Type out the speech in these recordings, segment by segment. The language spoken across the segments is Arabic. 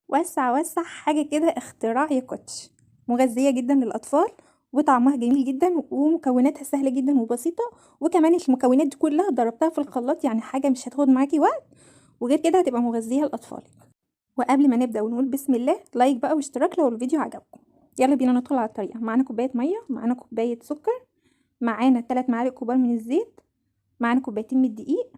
وسع وسع حاجة كده اختراع يا كوتش. مغذية جدا للأطفال، وطعمها جميل جدا، ومكوناتها سهلة جدا وبسيطة. وكمان المكونات دي كلها ضربتها في الخلاط، يعني حاجة مش هتاخد معاكي وقت، وغير كده هتبقى مغذية لأطفالك. وقبل ما نبدأ ونقول بسم الله، لايك بقى واشتراك لو الفيديو عجبكم. يلا بينا ندخل على الطريقة. معانا كوباية مية، معانا كوباية سكر، معانا 3 معالق كبار من الزيت، معانا كوبايتين من الدقيق،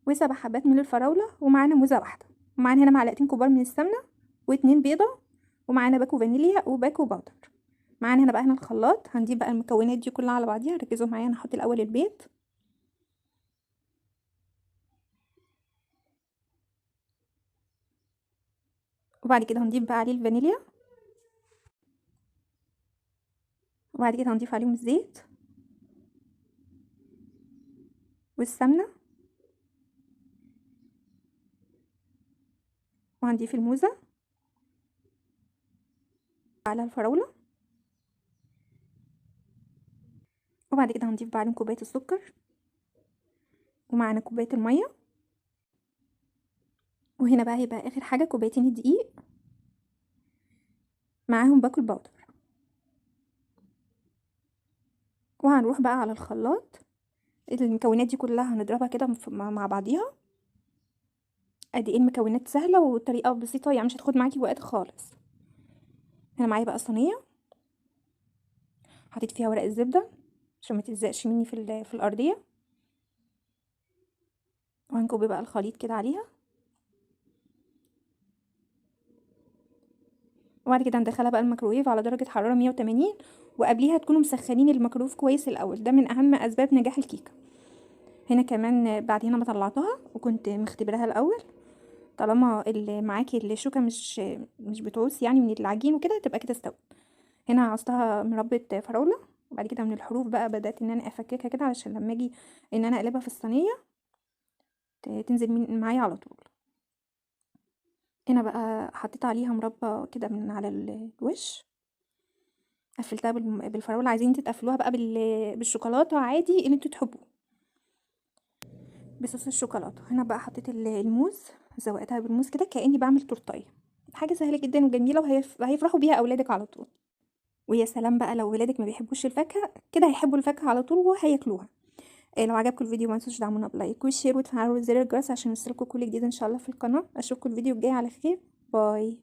و7 حبات من الفراولة، ومعانا موزة واحدة، ومعانا هنا معلقتين كبار من السمنة، واتنين بيضة، ومعانا باكو فانيليا وباكو باودر. معانا هنا بقى الخلاط. هنجيب بقى المكونات دي كلها على بعضيها. ركزوا معايا، انا هحط الاول البيض، وبعد كده هنضيف بقى عليه الفانيليا، وبعد كده هنضيف عليهم الزيت والسمنة، وهنضيف الموزة على الفراولة، وبعد كده هنضيف بقى عليهم كوباية السكر، ومعانا كوباية المية، وهنا بقى هيبقى اخر حاجة كوبايتين الدقيق معاهم باكو الباودر. وهنروح بقى على الخلاط. المكونات دي كلها هنضربها كده مع بعضيها. قد ايه المكونات سهله والطريقه بسيطه، يعني مش هتاخد معاكي وقت خالص. هنا معايا بقى صينيه حطيت فيها ورق الزبده عشان ما تلزقش مني في الارضيه، وهنكب بقى الخليط كده عليها، وبعد كده هندخلها بقى الميكرويف على درجه حراره 180. وقبليها تكونوا مسخنين الميكرويف كويس الاول، ده من اهم اسباب نجاح الكيكه. هنا كمان بعد هنا ما طلعتها وكنت مختبراها الاول، طالما اللي معاكي الشوكه مش بتعوز يعني من العجين وكده، تبقى كده استوت. هنا عصتها مربى فراوله، وبعد كده من الحروف بقى بدات ان انا افككها كده علشان لما اجي ان انا اقلبها في الصينيه تنزل معايا على طول. هنا بقى حطيت عليها مربى كده من على الوش، قفلتها بالفراوله. عايزين تتقفلوها بقى بالشوكولاته عادي اللي انتوا تحبوه، بصوص الشوكولاته. هنا بقى حطيت الموز، زوقتها بالموز كده كاني بعمل تورتايه. حاجه سهله جدا وجميله، وهيفرحوا بيها اولادك على طول. ويا سلام بقى لو ولادك ما بيحبوش الفاكهه، كده هيحبوا الفاكهه على طول وهياكلوها. لو عجبكم الفيديو ما تنسوش دعمونا بلايك وشير وتفعلوا زر الجرس عشان يوصلكوا كل جديد ان شاء الله في القناه. اشوفكم الفيديو الجاي على خير. باي.